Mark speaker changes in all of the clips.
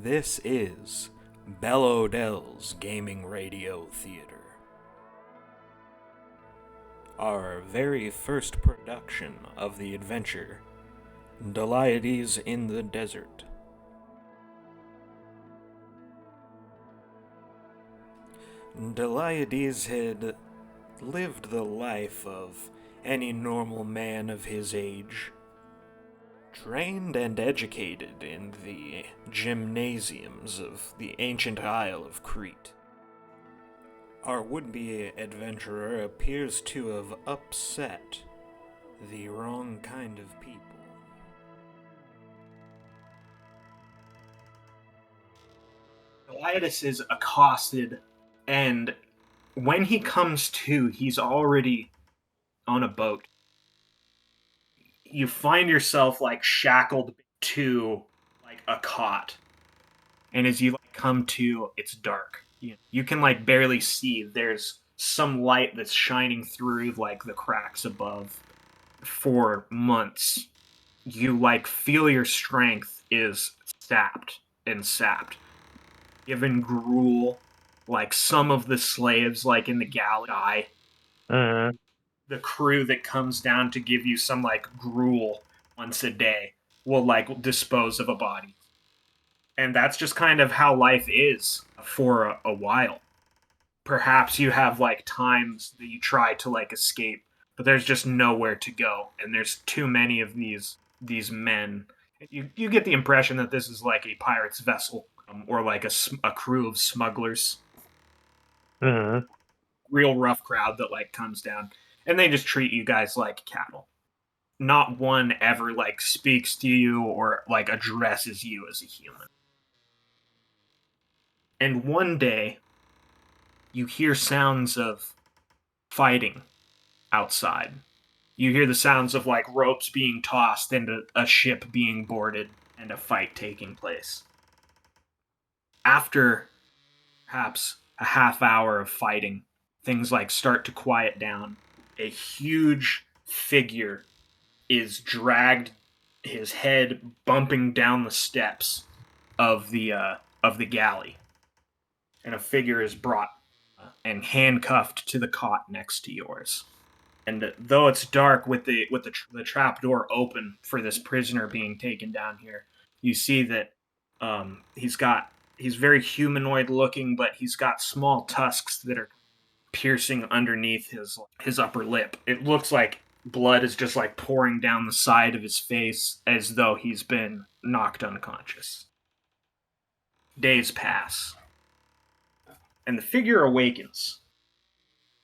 Speaker 1: This is Bellow Dells Gaming Radio Theater. Our very first production of the adventure, Deliadese in the Desert. Deliadese had lived the life of any normal man of his age. Trained and educated in the gymnasiums of the ancient Isle of Crete. Our would-be adventurer appears to have upset the wrong kind of people.
Speaker 2: Deliadese is accosted, and when he comes to, he's already on a boat. You find yourself shackled to a cot, and as you come to, it's dark. You can barely see. There's some light that's shining through the cracks above. For months, you feel your strength is sapped. Given gruel, some of the slaves in the galley die. The crew that comes down to give you some gruel once a day will dispose of a body. And that's just kind of how life is for a while. Perhaps you have times that you try to escape, but there's just nowhere to go, and there's too many of these men. You get the impression that this is a pirate's vessel, or a crew of smugglers. Real rough crowd that comes down. And they just treat you guys like cattle. Not one ever speaks to you or addresses you as a human. And one day, you hear sounds of fighting outside. You hear the sounds of ropes being tossed and a ship being boarded and a fight taking place. After perhaps a half hour of fighting, things start to quiet down. A huge figure is dragged, his head bumping down the steps of the galley, and a figure is brought and handcuffed to the cot next to yours. And though it's dark, with the trap door open for this prisoner being taken down here, you see that he's very humanoid looking, but he's got small tusks that are piercing underneath his upper lip. It looks like blood is just pouring down the side of his face as though he's been knocked unconscious. Days pass, and the figure awakens.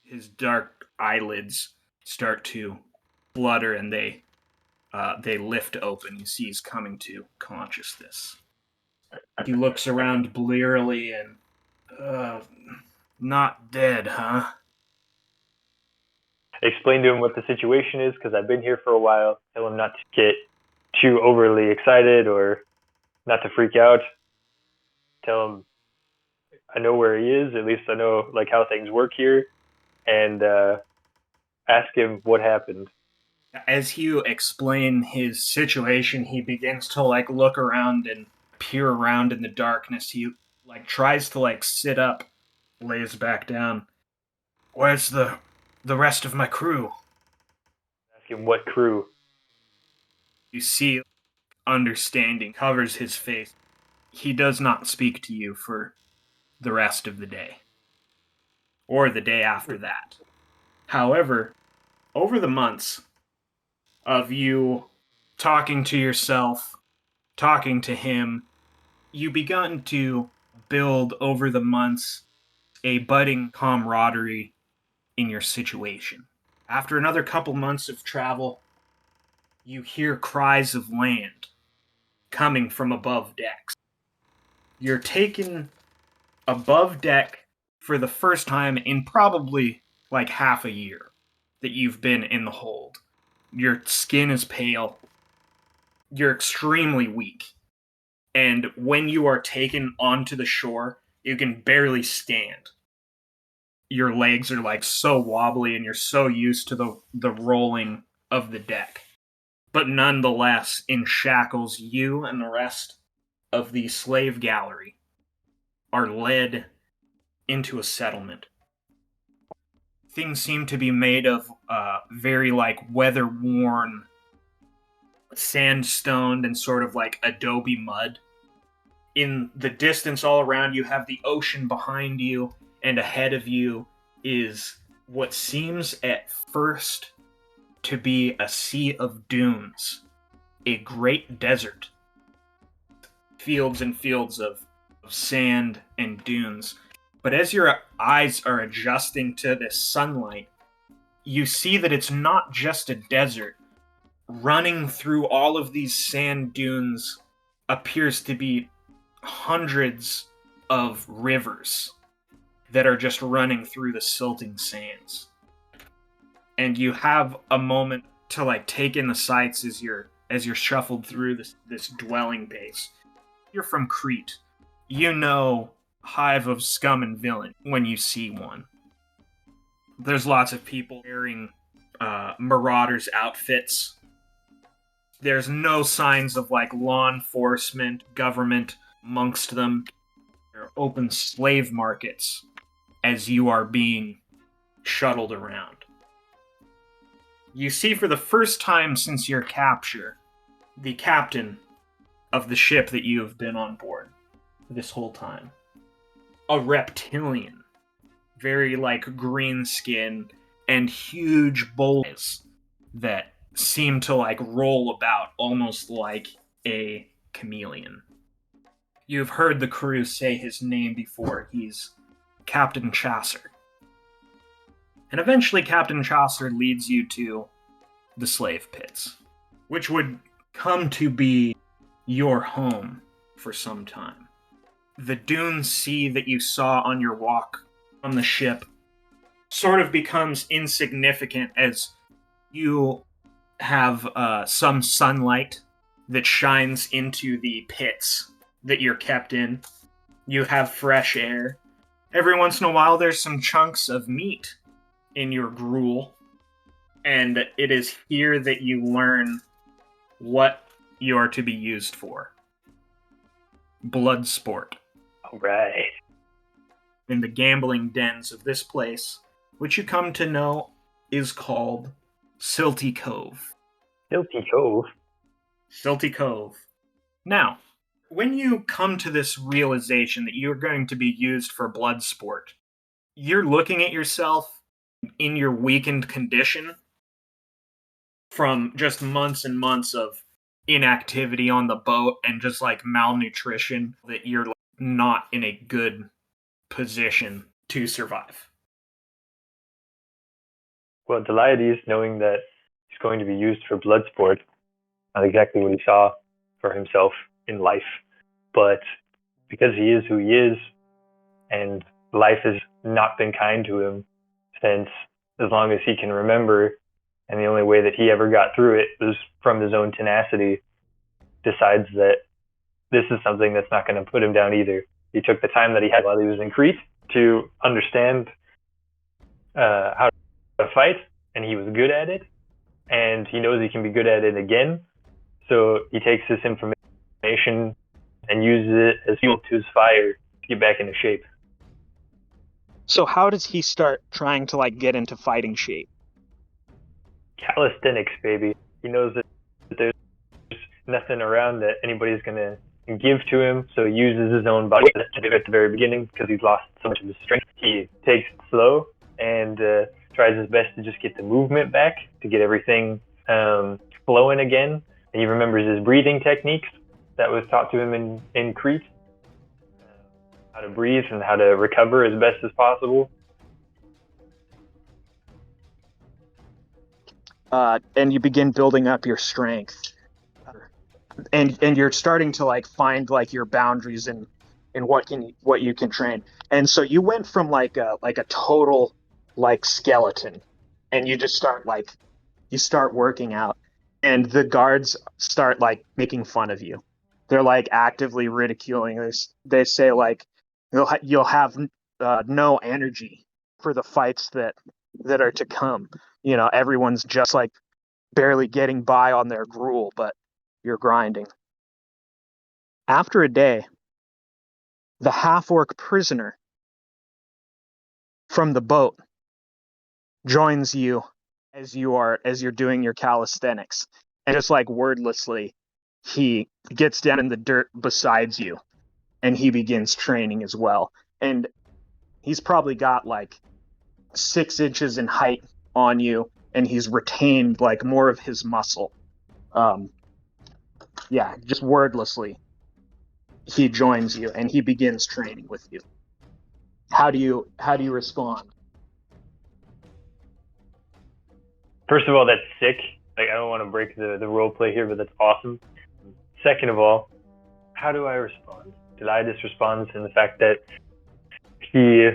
Speaker 2: His dark eyelids start to flutter, and they lift open. You see he's coming to consciousness. He looks around blearily and, not dead, huh?
Speaker 3: Explain to him what the situation is, because I've been here for a while. Tell him not to get too overly excited or not to freak out. Tell him I know where he is. At least I know how things work here. And ask him what happened.
Speaker 2: As you explain his situation, he begins to look around and peer around in the darkness. He tries to sit up, lays back down. Where's the rest of my crew?
Speaker 3: Ask him what crew.
Speaker 2: You see, understanding covers his face. He does not speak to you for the rest of the day, or the day after that. However, over the months of you talking to yourself, talking to him, you begun to build over the months a budding camaraderie in your situation. After another couple months of travel, you hear cries of land coming from above decks. You're taken above deck for the first time in probably half a year that you've been in the hold. Your skin is pale. You're extremely weak. And when you are taken onto the shore, you can barely stand. Your legs are so wobbly, and you're so used to the rolling of the deck. But nonetheless, in shackles, you and the rest of the slave gallery are led into a settlement. Things seem to be made of very like weather-worn sandstone and sort of like adobe mud. In the distance all around you have the ocean behind you, and ahead of you is what seems at first to be a sea of dunes, a great desert. Fields and fields of sand and dunes. But as your eyes are adjusting to this sunlight, you see that it's not just a desert. Running through all of these sand dunes appears to be hundreds of rivers that are just running through the silting sands. And you have a moment to like take in the sights as you're shuffled through this dwelling base. You're from Crete. You know hive of scum and villain when you see one. There's lots of people wearing marauders' outfits. There's no signs of like law enforcement, government amongst them. There are open slave markets as you are being shuttled around. You see for the first time since your capture, the captain of the ship that you have been on board this whole time. A reptilian. Very like green skin and huge bowls that seem to like roll about almost like a chameleon. You've heard the crew say his name before. He's Captain Chasser. And eventually Captain Chaucer leads you to the slave pits, which would come to be your home for some time. The dune sea that you saw on your walk on the ship sort of becomes insignificant as you have some sunlight that shines into the pits that you're kept in. You have fresh air. Every once in a while there's some chunks of meat in your gruel, and it is here that you learn what you are to be used for. Blood sport.
Speaker 3: All right.
Speaker 2: In the gambling dens of this place, which you come to know is called Silty Cove.
Speaker 3: Silty Cove?
Speaker 2: Silty Cove. Now, when you come to this realization that you're going to be used for blood sport, you're looking at yourself in your weakened condition from just months and months of inactivity on the boat and just like malnutrition, that you're not in a good position to survive.
Speaker 3: Well, Deliadese, knowing that he's going to be used for blood sport, not exactly what he saw for himself in life, but because he is who he is, and life has not been kind to him since as long as he can remember, and the only way that he ever got through it was from his own tenacity, decides that this is something that's not going to put him down either. He took the time that he had while he was in Crete to understand how to fight, and he was good at it, and he knows he can be good at it again. So he takes this information and uses it as fuel to his fire to get back into shape.
Speaker 4: So how does he start trying to like get into fighting shape?
Speaker 3: Calisthenics, baby. He knows that there's nothing around that anybody's going to give to him, so he uses his own body at the very beginning because he's lost so much of his strength. He takes it slow and tries his best to just get the movement back, to get everything flowing again. And he remembers his breathing techniques that was taught to him in Crete, how to breathe and how to recover as best as possible.
Speaker 4: And you begin building up your strength, and you're starting to like find like your boundaries in what you can train. And so you went from like a total like skeleton, and you just start working out, and the guards start like making fun of you. They're like actively ridiculing this. They say like you'll have no energy for the fights that are to come. You know, everyone's just like barely getting by on their gruel, but you're grinding. After a day, the half-orc prisoner from the boat joins you as you're doing your calisthenics. And just like wordlessly, he gets down in the dirt beside you and he begins training as well. And he's probably got like 6 inches in height on you, and he's retained like more of his muscle. Yeah, just wordlessly, he joins you and he begins training with you. How do you respond?
Speaker 3: First of all, that's sick. Like, I don't want to break the role play here, but that's awesome. Second of all, how do I respond? Deliadese responds in the fact that he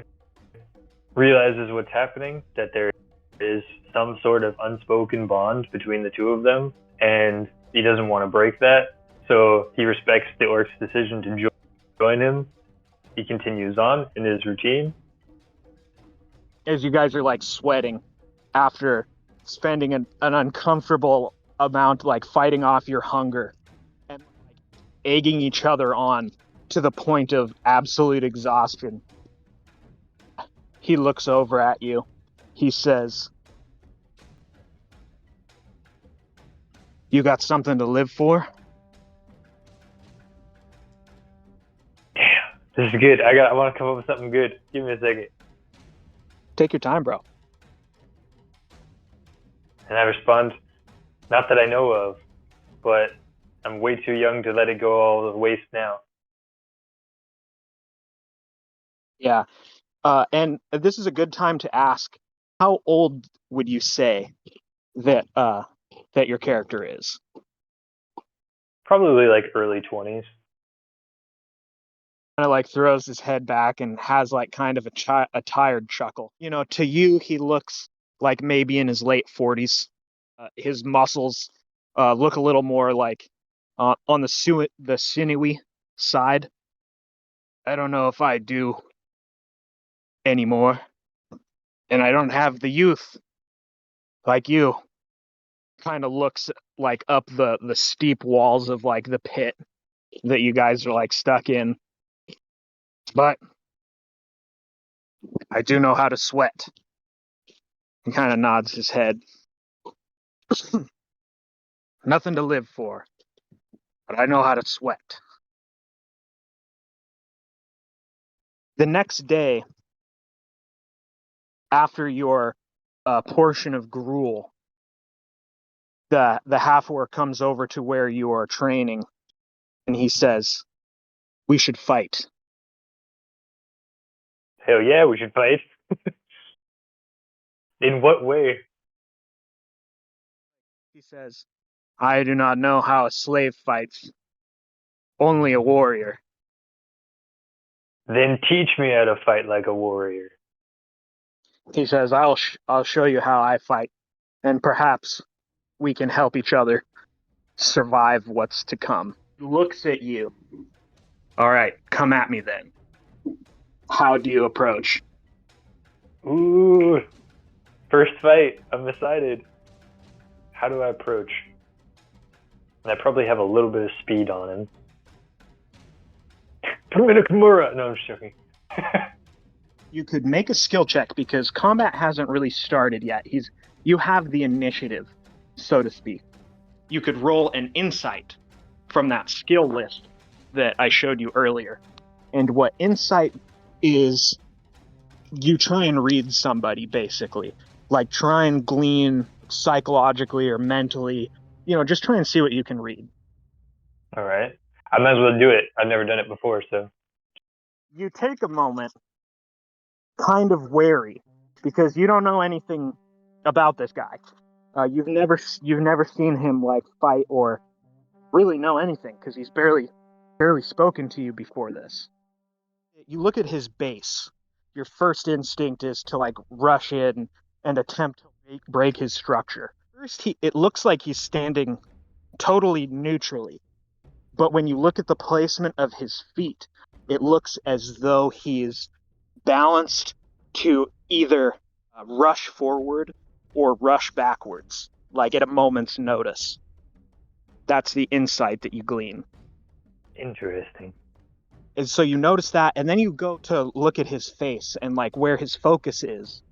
Speaker 3: realizes what's happening, that there is some sort of unspoken bond between the two of them, and he doesn't want to break that. So he respects the orc's decision to join him. He continues on in his routine.
Speaker 4: As you guys are like sweating after spending an uncomfortable amount, like fighting off your hunger and like egging each other on to the point of absolute exhaustion, he looks over at you. He says, "You got something to live for?"
Speaker 3: Damn, this is good. I want to come up with something good. Give me a second.
Speaker 4: Take your time, bro.
Speaker 3: And I respond, not that I know of, but I'm way too young to let it go all to waste now.
Speaker 4: Yeah. And this is a good time to ask, how old would you say that your character is?
Speaker 3: Probably like early 20s.
Speaker 4: Kind of like throws his head back and has like kind of a tired chuckle. You know, to you, he looks like maybe in his late 40s. His muscles look a little more like on the sinewy side. I don't know if I do anymore. And I don't have the youth like you. Kind of looks like up the steep walls of like the pit that you guys are like stuck in. But I do know how to sweat. He kind of nods his head. Nothing to live for, but I know how to sweat. The next day, after your portion of gruel, the half-orc comes over to where you are training, and he says, "We should fight."
Speaker 3: Hell yeah, we should fight. In what way?
Speaker 4: He says, "I do not know how a slave fights. Only a warrior."
Speaker 3: Then teach me how to fight like a warrior.
Speaker 4: He says, I'll show you how I fight, and perhaps we can help each other survive what's to come." He looks at you. "All right, come at me then. How do you approach?"
Speaker 3: Ooh, first fight. I'm excited. How do I approach? And I probably have a little bit of speed on him. Put him in a Kimura. No, I'm just joking.
Speaker 4: You could make a skill check because combat hasn't really started yet. You have the initiative, so to speak. You could roll an insight from that skill list that I showed you earlier. And what insight is, you try and read somebody, basically. Like, try and glean psychologically or mentally, just try and see what you can read.
Speaker 3: All right. I might as well do it. I've never done it before, so.
Speaker 4: You take a moment, kind of wary, because you don't know anything about this guy. You've never seen him like fight or really know anything because he's barely spoken to you before this. You look at his base. Your first instinct is to like rush in and attempt to break his structure. First, it looks like he's standing totally neutrally, but when you look at the placement of his feet, it looks as though he's balanced to either rush forward or rush backwards, like at a moment's notice. That's the insight that you glean.
Speaker 3: Interesting.
Speaker 4: And so you notice that, and then you go to look at his face and like where his focus is.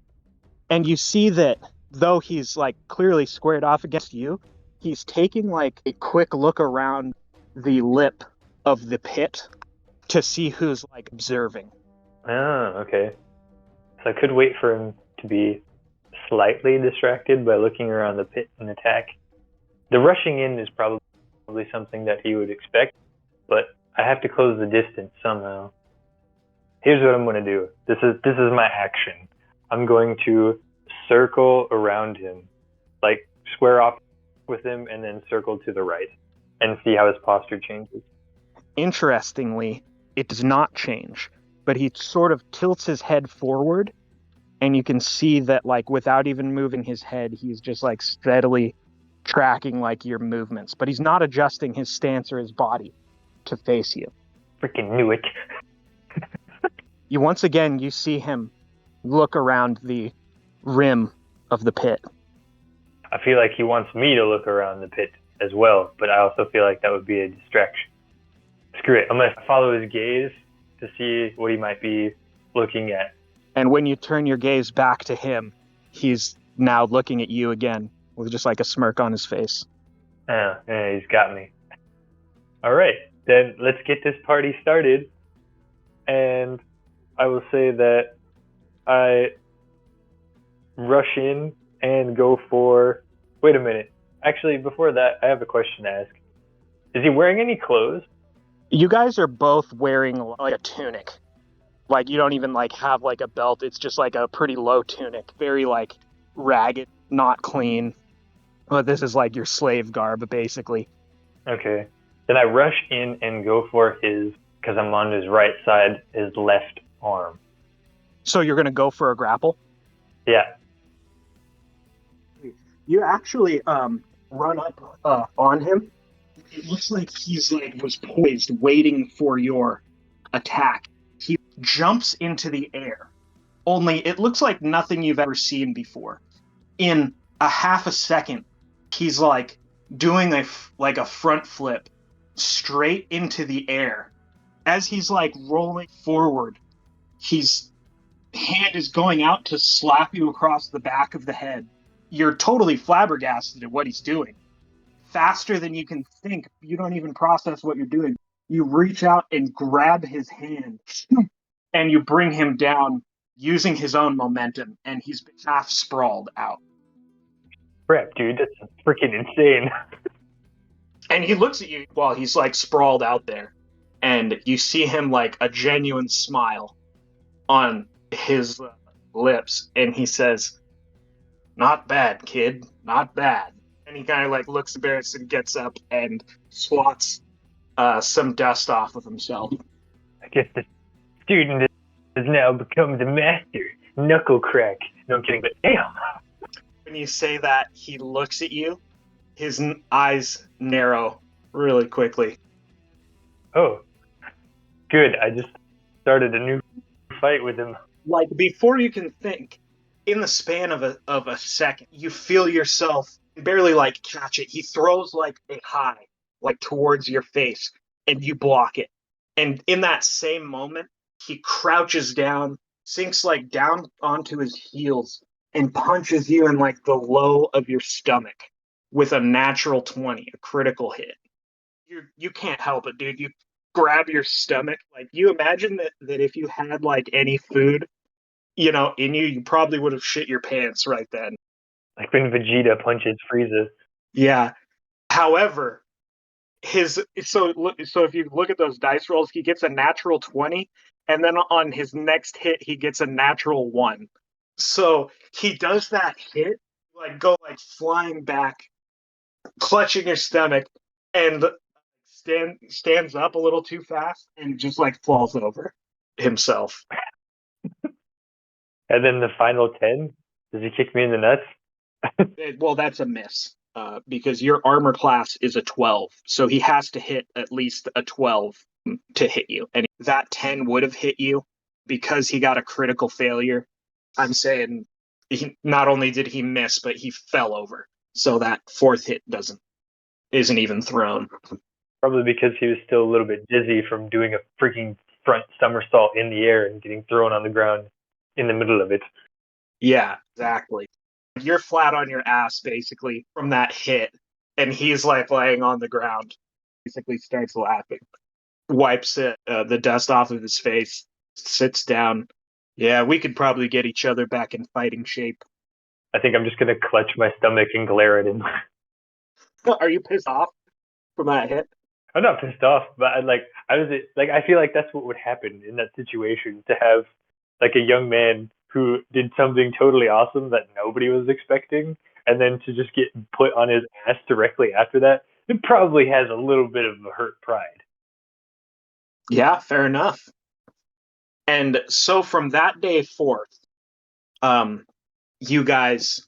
Speaker 4: And you see that though he's like clearly squared off against you, he's taking like a quick look around the lip of the pit to see who's like observing.
Speaker 3: Oh, okay. So I could wait for him to be slightly distracted by looking around the pit and attack. The rushing in is probably something that he would expect, but I have to close the distance somehow. Here's what I'm going to do. This is my action. I'm going to circle around him, like square off with him and then circle to the right and see how his posture changes.
Speaker 4: Interestingly, it does not change, but he sort of tilts his head forward, and you can see that like without even moving his head, he's just like steadily tracking like your movements, but he's not adjusting his stance or his body to face you.
Speaker 3: Freaking knew it.
Speaker 4: You see him look around the rim of the pit.
Speaker 3: I feel like he wants me to look around the pit as well, but I also feel like that would be a distraction. Screw it. I'm going to follow his gaze to see what he might be looking at.
Speaker 4: And when you turn your gaze back to him, he's now looking at you again with just like a smirk on his face.
Speaker 3: Yeah, he's got me. All right, then let's get this party started. And I will say that I rush in and go for... Wait a minute. Actually, before that, I have a question to ask. Is he wearing any clothes?
Speaker 4: You guys are both wearing like a tunic. Like you don't even like have like a belt. It's just like a pretty low tunic. Very like ragged, not clean. But this is like your slave garb, basically.
Speaker 3: Okay. Then I rush in and go for his, because I'm on his right side, his left arm.
Speaker 4: So you're going to go for a grapple?
Speaker 3: Yeah.
Speaker 4: You actually run up on him. It looks like he's like was poised, waiting for your attack. He jumps into the air. Only it looks like nothing you've ever seen before. In a half a second, he's like doing a front flip straight into the air. As he's like rolling forward, his hand is going out to slap you across the back of the head. You're totally flabbergasted at what he's doing. Faster than you can think, you don't even process what you're doing. You reach out and grab his hand, and you bring him down using his own momentum, and he's half sprawled out.
Speaker 3: Crap, dude, that's freaking insane.
Speaker 4: And he looks at you while he's like sprawled out there, and you see him like a genuine smile on his lips, and he says, "Not bad, kid, not bad." And he kind of like looks embarrassed and gets up and swats some dust off of himself.
Speaker 3: I guess the student has now become the master. Knuckle crack. No, I'm kidding, but damn.
Speaker 4: When you say that, he looks at you. His eyes narrow really quickly.
Speaker 3: Oh, good. I just started a new fight with him.
Speaker 4: Like before you can think, in the span of a second, you feel yourself barely like catch it. He throws like a high, like towards your face, and you block it. And in that same moment, he crouches down, sinks like down onto his heels, and punches you in like the low of your stomach with a natural 20, a critical hit. You can't help it, dude. You grab your stomach. Like you imagine that if you had like any food, in you probably would have shit your pants right then.
Speaker 3: Like when Vegeta punches Frieza.
Speaker 4: Yeah. However, so if you look at those dice rolls, he gets a natural 20, and then on his next hit, he gets a natural 1. So he does that hit, like go like flying back, clutching your stomach, and stands up a little too fast and just like falls over himself.
Speaker 3: And then the final 10, does he kick me in the nuts?
Speaker 4: Well, that's a miss. Because your armor class is a 12, so he has to hit at least a 12 to hit you. And that 10 would have hit you because he got a critical failure. I'm saying not only did he miss, but he fell over. So that fourth hit isn't even thrown.
Speaker 3: Probably because he was still a little bit dizzy from doing a freaking front somersault in the air and getting thrown on the ground in the middle of it.
Speaker 4: Yeah, exactly. You're flat on your ass basically from that hit, and he's like laying on the ground. Basically, starts laughing, wipes the dust off of his face, sits down. Yeah, we could probably get each other back in fighting shape.
Speaker 3: I think I'm just gonna clutch my stomach and glare at him.
Speaker 4: Are you pissed off from that hit?
Speaker 3: I'm not pissed off, but I feel like that's what would happen in that situation, to have like a young man who did something totally awesome that nobody was expecting, and then to just get put on his ass directly after that. It probably has a little bit of a hurt pride.
Speaker 4: Yeah, fair enough. And so from that day forth, you guys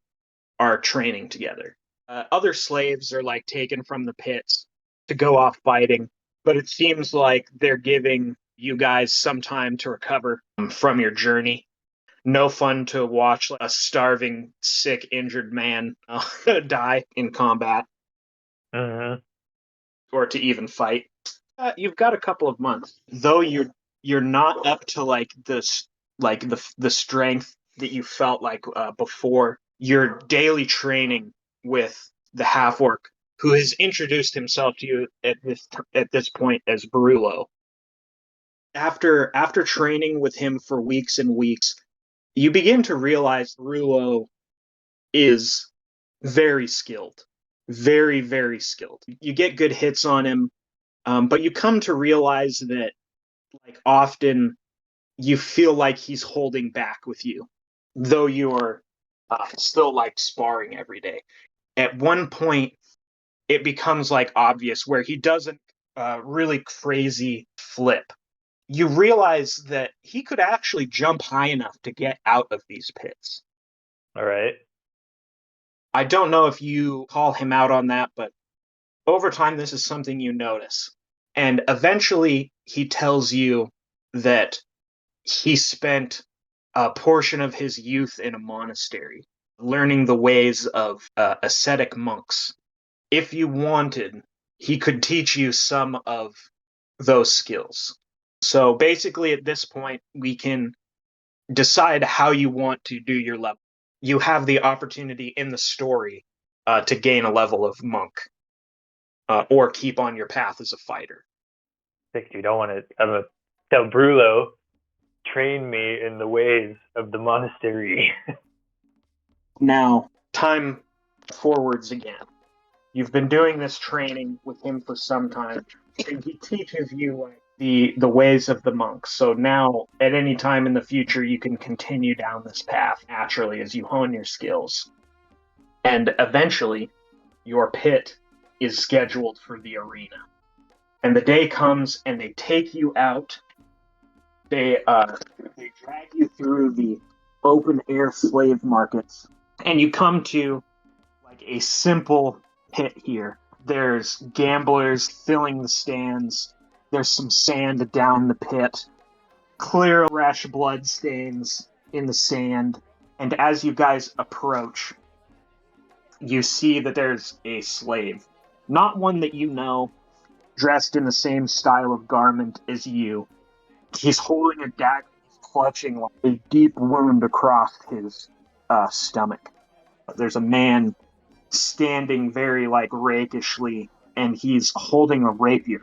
Speaker 4: are training together. Other slaves are like taken from the pits to go off fighting, but it seems like they're giving you guys some time to recover from your journey. No fun to watch a starving, sick, injured man die in combat
Speaker 3: Mm-hmm.
Speaker 4: or to even fight. You've got a couple of months, though you're not up to like this, like the strength that you felt like before. Your daily training with the half orc, who has introduced himself to you at this point as Brullo. After training with him for weeks and weeks, you begin to realize Brullo is very skilled, very very skilled. You get good hits on him, but you come to realize that like often you feel like he's holding back with you, though you're still like sparring every day. At one point, it becomes like obvious where he doesn't really crazy flip. You realize that he could actually jump high enough to get out of these pits.
Speaker 3: All right.
Speaker 4: I don't know if you call him out on that, but over time, this is something you notice. And eventually, he tells you that he spent a portion of his youth in a monastery, learning the ways of ascetic monks. If you wanted, he could teach you some of those skills. So basically, at this point, we can decide how you want to do your level. You have the opportunity in the story to gain a level of monk or keep on your path as a fighter.
Speaker 3: I think you don't want to. I'm gonna tell Brullo, train me in the ways of the monastery.
Speaker 4: Now, time forwards again. You've been doing this training with him for some time, and he teaches you like the ways of the monks. So now, at any time in the future, you can continue down this path naturally as you hone your skills. And eventually, your pit is scheduled for the arena. And the day comes, and they take you out. They drag you through the open air slave markets, and you come to like a simple pit here. There's gamblers filling the stands. There's some sand down the pit. Clear, fresh blood stains in the sand. And as you guys approach, you see that there's a slave. Not one that you know, dressed in the same style of garment as you. He's holding a dagger. He's clutching like a deep wound across his stomach. There's a man standing very like rakishly, and he's holding a rapier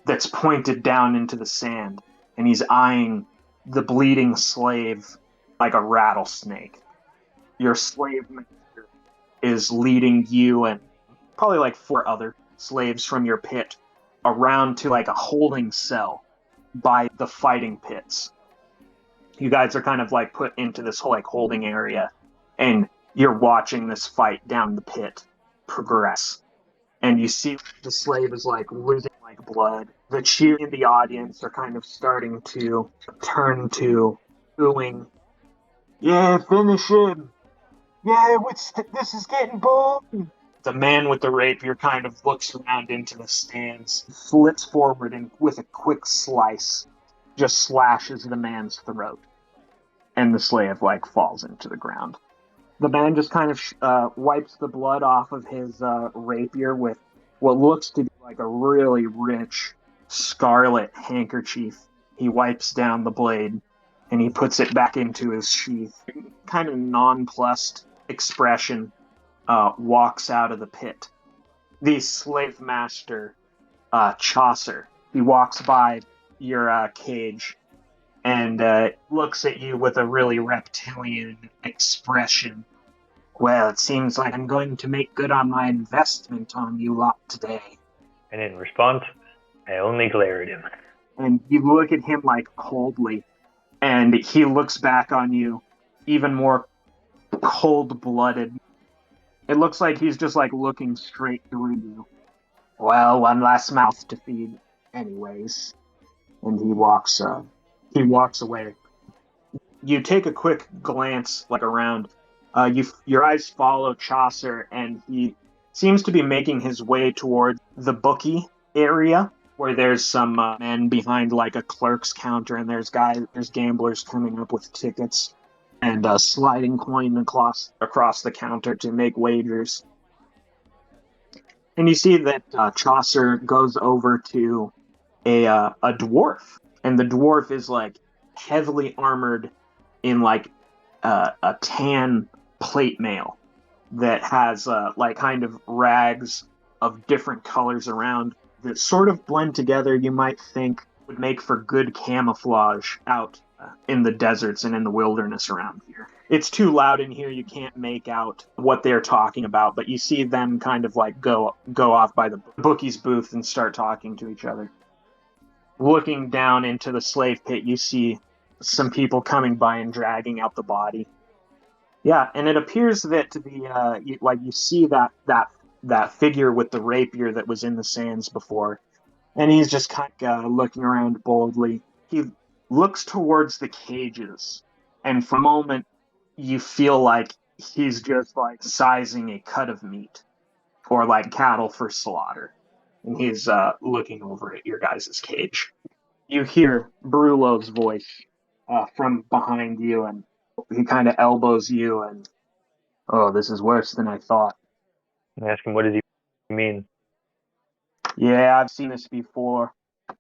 Speaker 4: that's pointed down into the sand, and he's eyeing the bleeding slave like a rattlesnake. Your slave master is leading you and probably like 4 other slaves from your pit around to like a holding cell by the fighting pits. You guys are kind of like put into this whole like holding area, and you're watching this fight down the pit progress. And you see the slave is like losing like blood. The cheer in the audience are kind of starting to turn to booing. Yeah, finish him. Yeah, this is getting boring. The man with the rapier kind of looks around into the stands, flips forward, and with a quick slice, just slashes the man's throat. And the slave like falls into the ground. The man just kind of wipes the blood off of his rapier with what looks to be like like a really rich scarlet handkerchief. He wipes down the blade and he puts it back into his sheath. Kind of nonplussed expression walks out of the pit. The slave master, Chaucer, he walks by your cage and looks at you with a really reptilian expression. Well, it seems like I'm going to make good on my investment on you lot today.
Speaker 3: And in response, I only glare at him.
Speaker 4: And you look at him like coldly, and he looks back on you even more cold-blooded. It looks like he's just like looking straight through you. Well, one last mouth to feed, anyways. And he walks away. You take a quick glance like around. Your eyes follow Chaucer, and he seems to be making his way toward the bookie area, where there's some men behind like a clerk's counter, and there's gamblers coming up with tickets and sliding coin across the counter to make wagers. And you see that Chaucer goes over to a dwarf, and the dwarf is like heavily armored in like a tan plate mail that has like kind of rags of different colors around that sort of blend together. You might think would make for good camouflage out in the deserts and in the wilderness around here. It's too loud in here, you can't make out what they're talking about, but you see them kind of like go off by the bookie's booth and start talking to each other. Looking down into the slave pit, you see some people coming by and dragging out the body. Yeah, and it appears that to be you see that figure with the rapier that was in the sands before, and he's just kind of looking around boldly. He looks towards the cages, and for a moment, you feel like he's just like sizing a cut of meat, or like cattle for slaughter, and he's looking over at your guys' cage. You hear Brulo's voice from behind you, and he kind of elbows you, and oh, this is worse than I thought.
Speaker 3: I ask him, what does he mean?
Speaker 4: Yeah, I've seen this before.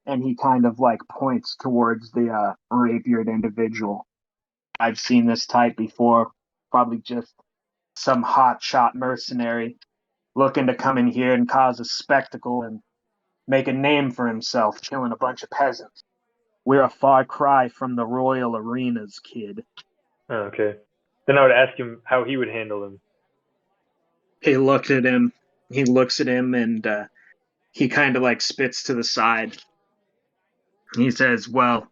Speaker 4: And he kind of like points towards the rapiered individual. I've seen this type before. Probably just some hotshot mercenary looking to come in here and cause a spectacle and make a name for himself, killing a bunch of peasants. We're a far cry from the royal arenas, kid.
Speaker 3: Oh, okay. Then I would ask him how he would handle him.
Speaker 4: He looks at him, and he kind of like spits to the side. He says, well,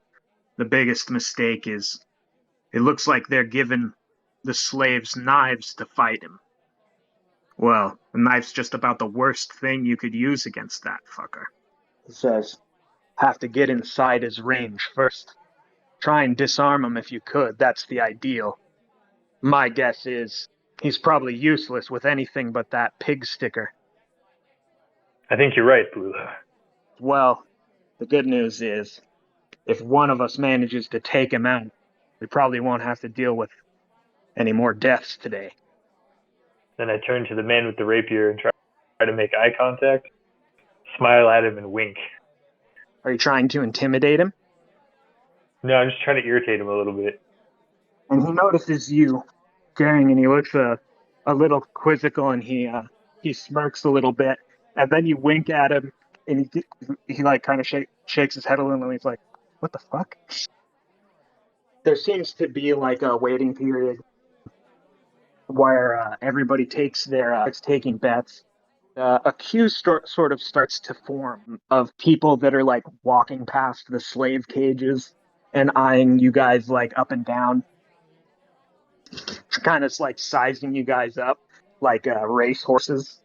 Speaker 4: the biggest mistake is it looks like they're giving the slaves knives to fight him. Well, a knife's just about the worst thing you could use against that fucker. He says, have to get inside his range first. Try and disarm him if you could. That's the ideal. My guess is he's probably useless with anything but that pig sticker.
Speaker 3: I think you're right, Blue.
Speaker 4: Well, the good news is, if one of us manages to take him out, we probably won't have to deal with any more deaths today.
Speaker 3: Then I turn to the man with the rapier and try to make eye contact, smile at him, and wink.
Speaker 4: Are you trying to intimidate him?
Speaker 3: No, I'm just trying to irritate him a little bit.
Speaker 4: And he notices you staring, and he looks a little quizzical, and he smirks a little bit, and then you wink at him, and he like kind of shakes his head a little, and he's like, "What the fuck?" There seems to be like a waiting period where everybody takes it's taking bets. A queue sort of starts to form of people that are like walking past the slave cages and eyeing you guys like up and down, kind of like sizing you guys up like race horses.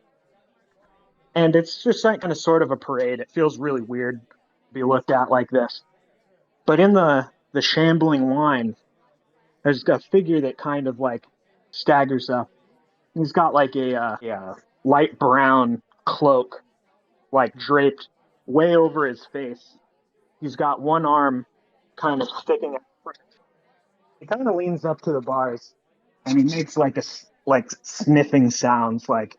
Speaker 4: And it's just like kind of sort of a parade. It feels really weird to be looked at like this. But in the shambling line, there's a figure that kind of like staggers up. He's got like a light brown cloak, like draped way over his face. He's got one arm kind of sticking out. He kind of leans up to the bars, and he makes like sniffing sounds, like,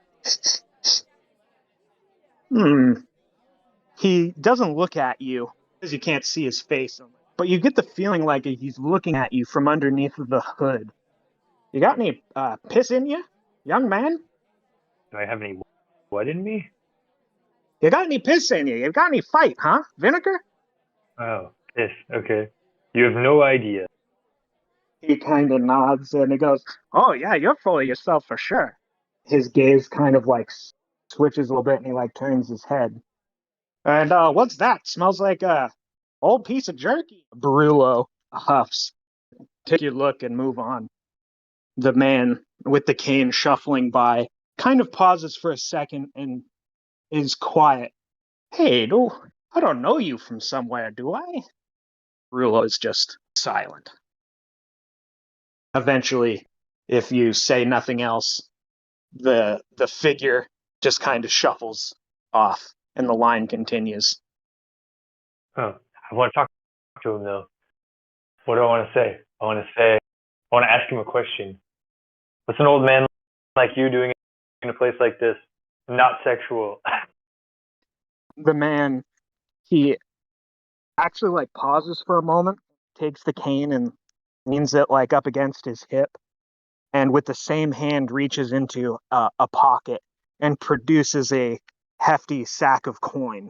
Speaker 4: He doesn't look at you because you can't see his face, but you get the feeling like he's looking at you from underneath the hood. You got any piss in you, young man?
Speaker 3: Do I have any what in me?
Speaker 4: You got any piss in you? You got any fight, huh? Vinegar?
Speaker 3: Oh, yes. Okay. You have no idea.
Speaker 4: He kind of nods and he goes, "Oh yeah, you're full of yourself for sure." His gaze kind of like switches a little bit and he like turns his head. And what's that? Smells like a old piece of jerky. Barullo huffs. Take your look and move on. The man with the cane shuffling by kind of pauses for a second and is quiet. Hey, I don't know you from somewhere, do I? Barullo is just silent. Eventually, if you say nothing else, the figure just kind of shuffles off and the line continues.
Speaker 3: Oh, I want to talk to him though. What do I want to say? I want to ask him a question. What's an old man like you doing in a place like this? Not sexual.
Speaker 4: The man, he actually like pauses for a moment, takes the cane and leans it like up against his hip, and with the same hand reaches into a pocket and produces a hefty sack of coin.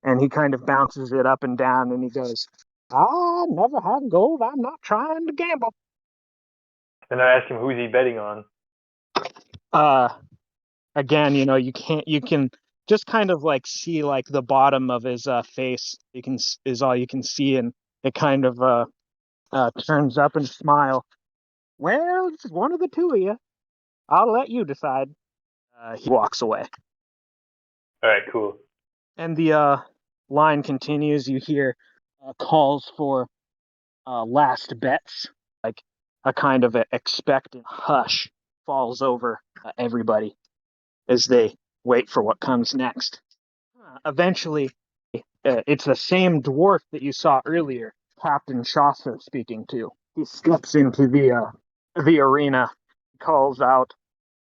Speaker 4: And he kind of bounces it up and down and he goes, "I never had gold. I'm not trying to gamble."
Speaker 3: And I ask him who's he betting on.
Speaker 4: Again, you can just kind of like see like the bottom of his face. Is all you can see, and it kind of turns up and smile. "Well, it's one of the two of you. I'll let you decide." He walks away.
Speaker 3: All right, cool.
Speaker 4: And the line continues. You hear calls for last bets, like a kind of a expectant hush falls over everybody as they wait for what comes next. Eventually, it's the same dwarf that you saw earlier, Captain Chaucer speaking to. He steps into the arena, calls out,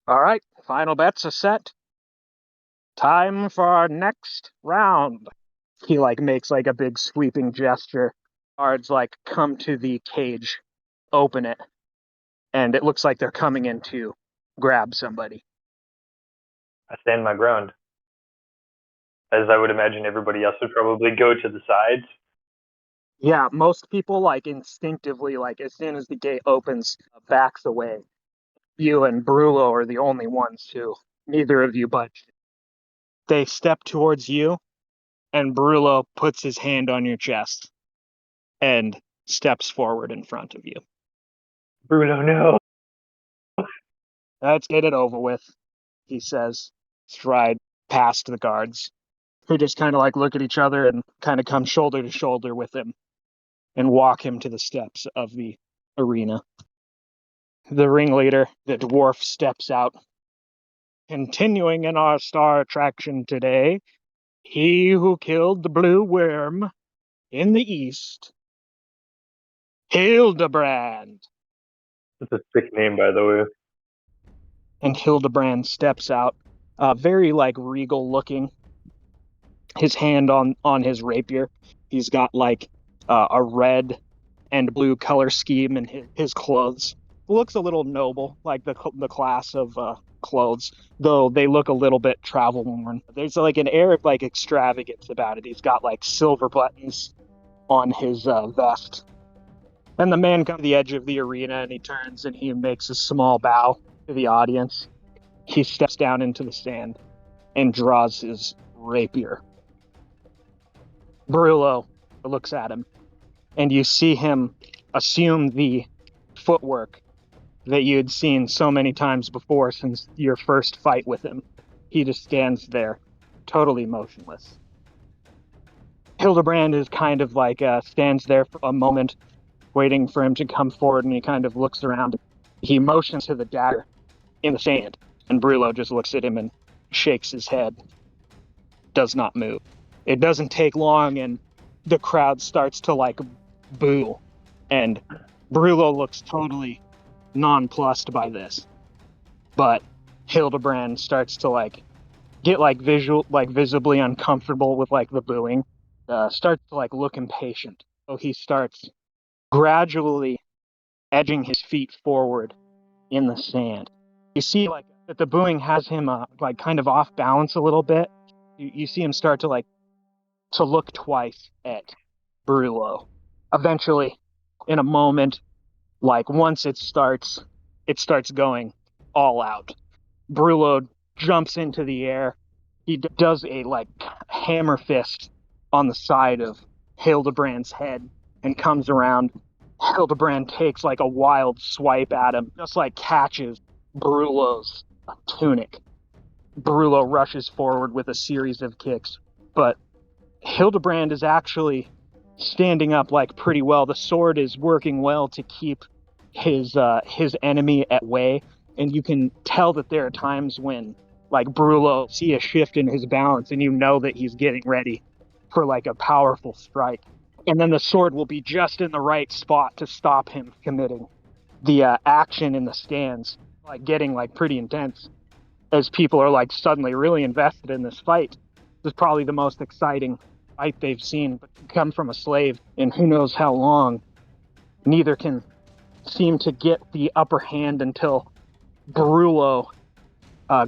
Speaker 4: "All right, final bets are set. Time for our next round." He like makes like a big sweeping gesture. Guards like come to the cage, open it, and it looks like they're coming in to grab somebody.
Speaker 3: I stand my ground. As I would imagine everybody else would probably go to the sides.
Speaker 4: Yeah, most people like instinctively, like as soon as the gate opens, backs away. You and Brullo are the only ones who neither of you budge. They step towards you, and Brullo puts his hand on your chest and steps forward in front of you.
Speaker 3: Bruno, no.
Speaker 4: "Let's get it over with," he says, stride past the guards, who just kind of like look at each other and kind of come shoulder to shoulder with him and walk him to the steps of the arena. The ringleader, the dwarf, steps out. "Continuing in our star attraction today, he who killed the blue worm in the east, Hildebrand."
Speaker 3: That's a sick name, by the way.
Speaker 4: And Hildebrand steps out, very like regal looking, his hand on his rapier. He's got like a red and blue color scheme in his clothes. Looks a little noble, like the class of clothes, though they look a little bit travel worn. There's like an air of like extravagance about it. He's got like silver buttons on his vest. And the man comes to the edge of the arena and he turns and he makes a small bow to the audience. He steps down into the sand and draws his rapier. Barullo looks at him, and you see him assume the footwork that you had seen so many times before since your first fight with him. He just stands there, totally motionless. Hildebrand is kind of like stands there for a moment, waiting for him to come forward, and he kind of looks around. He motions to the dagger in the sand, and Brullo just looks at him and shakes his head. Does not move. It doesn't take long, and the crowd starts to like boo, and Brullo looks totally nonplussed by this. But Hildebrand starts to like get like visibly uncomfortable with like the booing, starts to like look impatient. So he starts gradually edging his feet forward in the sand. You see like that the booing has him like kind of off balance a little bit. You see him start to like to look twice at Brullo. Eventually, in a moment, like once it starts going all out. Brullo jumps into the air. He does a like hammer fist on the side of Hildebrand's head and comes around. Hildebrand takes like a wild swipe at him, just like catches Brullo's tunic. Brullo rushes forward with a series of kicks, but Hildebrand is actually standing up like pretty well. The sword is working well to keep his enemy at bay, and you can tell that there are times when like Brullo see a shift in his balance, and you know that he's getting ready for like a powerful strike. And then the sword will be just in the right spot to stop him committing. The action in the stands like getting like pretty intense as people are like suddenly really invested in this fight. This is probably the most exciting fight they've seen, but come from a slave in who knows how long. Neither can seem to get the upper hand until Brullo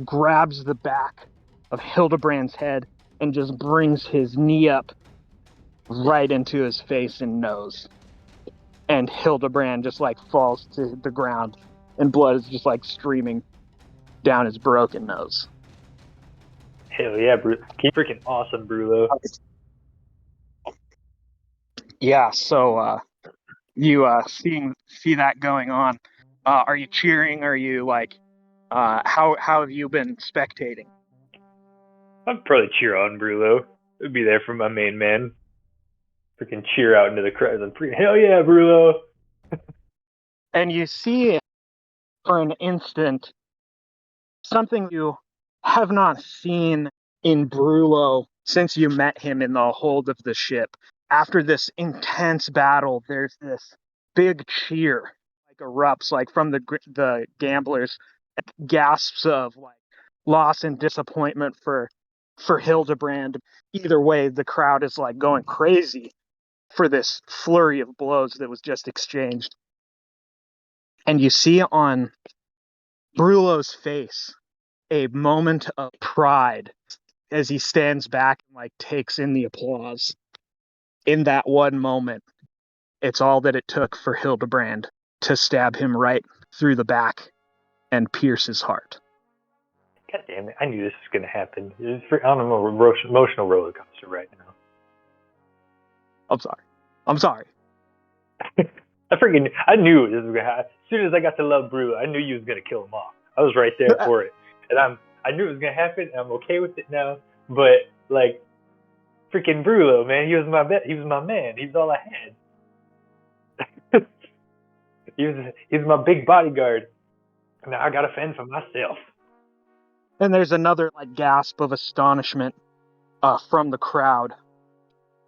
Speaker 4: grabs the back of Hildebrand's head and just brings his knee up right into his face and nose. And Hildebrand just like falls to the ground, and blood is just like streaming down his broken nose.
Speaker 3: Hell yeah, freaking awesome, Brullo.
Speaker 4: Yeah, so you see that going on. Are you cheering? Are you like, how have you been spectating?
Speaker 3: I'd probably cheer on Brullo. I'd be there for my main man. Freaking cheer out into the crowd. I'm freaking, hell yeah, Brullo.
Speaker 4: And you see for an instant something you have not seen in Brullo since you met him in the hold of the ship. After this intense battle, there's this big cheer like erupts like from the gamblers, gasps of like loss and disappointment for Hildebrand. Either way, the crowd is like going crazy for this flurry of blows that was just exchanged. And you see on Brullo's face a moment of pride as he stands back and like takes in the applause. In that one moment, it's all that it took for Hildebrand to stab him right through the back and pierce his heart.
Speaker 3: God damn it, I knew this was going to happen. I'm on an emotional roller coaster right now.
Speaker 4: I'm sorry.
Speaker 3: I knew this was going to happen. As soon as I got to love Brullo, I knew you was going to kill him off. I was right there for it. And I knew it was going to happen, and I'm okay with it now. But, like, freaking Brullo, man, he was my man. He was all I had. he was my big bodyguard. Now I got to fend for myself.
Speaker 4: And there's another like gasp of astonishment from the crowd.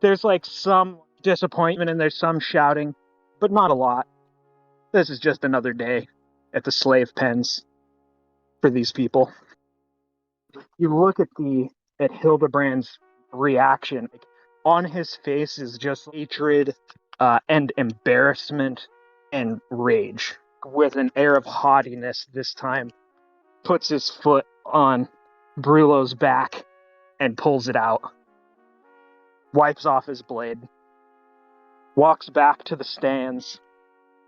Speaker 4: There's like some disappointment and there's some shouting, but not a lot. This is just another day at the slave pens for these people. You look at Hildebrand's reaction. On his face is just hatred and embarrassment and rage. With an air of haughtiness this time, puts his foot on Brullo's back and pulls it out. Wipes off his blade. Walks back to the stands.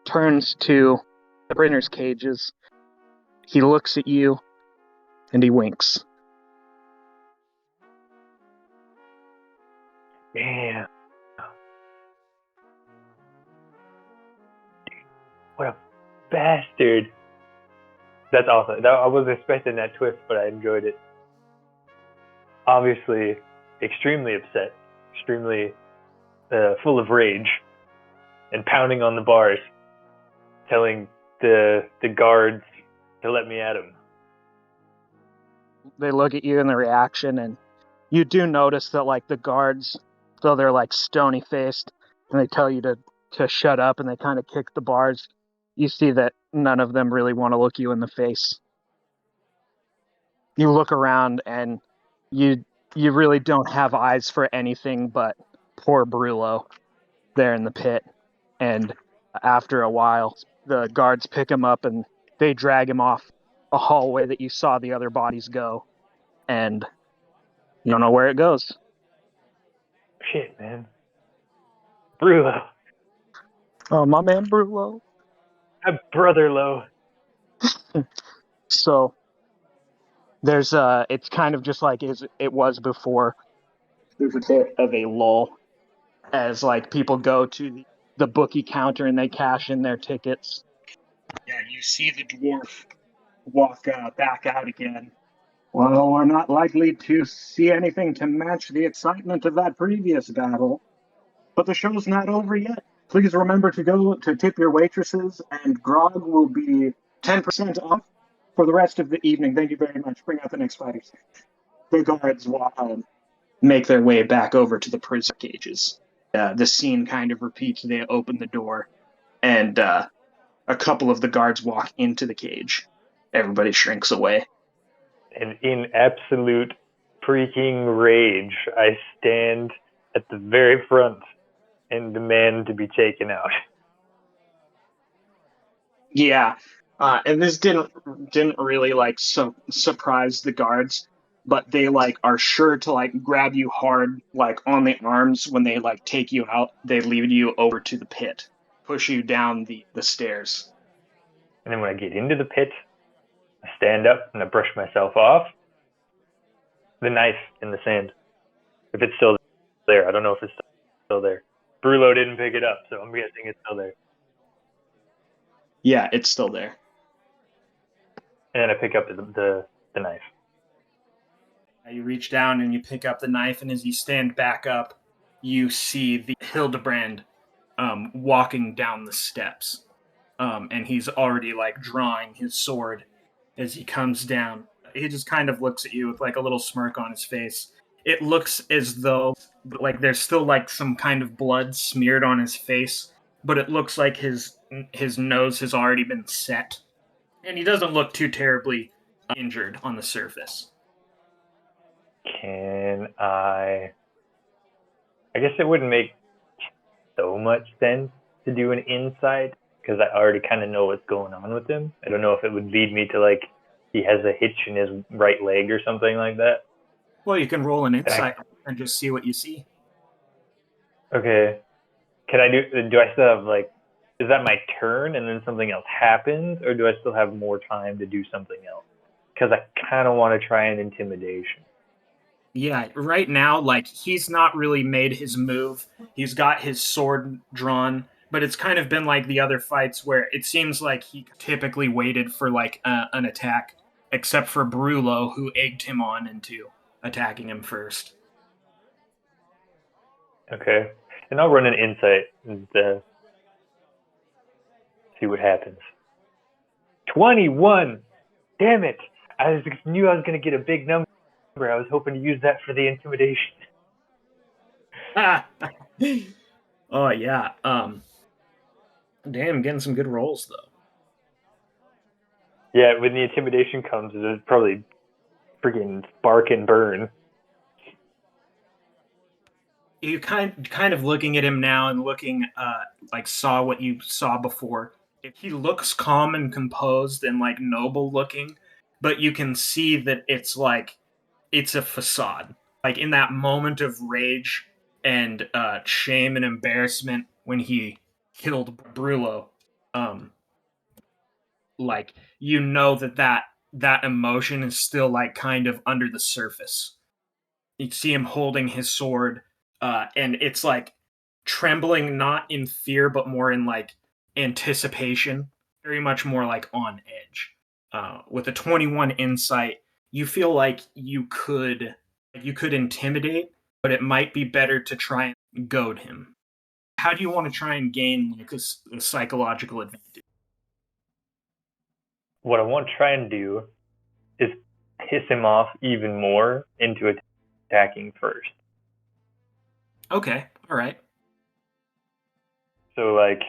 Speaker 4: Turns to the prisoners' cages. He looks at you and he winks.
Speaker 3: Damn. What a bastard. That's awesome. I wasn't expecting that twist, but I enjoyed it. Obviously, extremely upset, extremely full of rage, and pounding on the bars, telling the guards to let me at him.
Speaker 4: They look at you in the reaction, and you do notice that like the guards, though they're like stony faced, and they tell you to shut up, and they kind of kick the bars. You see that none of them really want to look you in the face. You look around and you really don't have eyes for anything but poor Brulo there in the pit. And after a while, the guards pick him up and they drag him off a hallway that you saw the other bodies go. And you don't know where it goes.
Speaker 3: Shit, man. Brulo.
Speaker 4: Oh, my man Brulo.
Speaker 3: My brother Lo.
Speaker 4: So there's it's kind of just like it was before. There's a bit of a lull as like people go to the bookie counter and they cash in their tickets. Yeah, you see the dwarf walk back out again. Well, we're not likely to see anything to match the excitement of that previous battle, but the show's not over yet. Please remember to go to tip your waitresses, and grog will be 10% off for the rest of the evening. Thank you very much. Bring out the next fighters. The guards make their way back over to the prison cages. The scene kind of repeats. They open the door, and a couple of the guards walk into the cage. Everybody shrinks away.
Speaker 3: And in absolute freaking rage, I stand at the very front and demand to be taken out.
Speaker 4: Yeah, and this didn't really like surprise the guards, but they like are sure to like grab you hard like on the arms when they like take you out. They lead you over to the pit, push you down the stairs.
Speaker 3: And then when I get into the pit, I stand up and I brush myself off. The knife in the sand. If it's still there, I don't know if it's still there. Brulo didn't pick it up, so I'm guessing it's still there.
Speaker 4: Yeah, it's still there.
Speaker 3: And then I pick up the knife.
Speaker 2: You reach down and you pick up the knife, and as you stand back up, you see the Hildebrand walking down the steps. And he's already like drawing his sword as he comes down. He just kind of looks at you with like a little smirk on his face. It looks as though like there's still like some kind of blood smeared on his face, but it looks like his nose has already been set, and he doesn't look too terribly injured on the surface.
Speaker 3: Can I guess it wouldn't make so much sense to do an insight because I already kind of know what's going on with him. I don't know if it would lead me to like he has a hitch in his right leg or something like that.
Speaker 2: Well, you can roll an insight and just see what you see.
Speaker 3: Okay. Can I do I still have like, is that my turn and then something else happens, or do I still have more time to do something else? Because I kind of want to try an intimidation.
Speaker 2: Yeah, right now, like, he's not really made his move. He's got his sword drawn, but it's kind of been like the other fights where it seems like he typically waited for, like, an attack, except for Brulo, who egged him on into attacking him first.
Speaker 3: Okay. And I'll run an insight and see what happens. 21! Damn it! I knew I was going to get a big number. I was hoping to use that for the intimidation.
Speaker 2: Oh, yeah. Damn, getting some good rolls, though.
Speaker 3: Yeah, when the intimidation comes, it's probably freaking spark and burn.
Speaker 2: You kind of looking at him now and looking like saw what you saw before. He looks calm and composed and like noble looking, but you can see that it's like it's a facade. Like in that moment of rage and shame and embarrassment when he killed Brulo, um, like you know that emotion is still like kind of under the surface. You see him holding his sword, and it's like trembling, not in fear, but more in like anticipation. Very much more like on edge. With a 21 insight, you feel like you could intimidate, but it might be better to try and goad him. How do you want to try and gain like a psychological advantage?
Speaker 3: What I want to try and do is piss him off even more into attacking first.
Speaker 2: Okay, all right.
Speaker 3: So like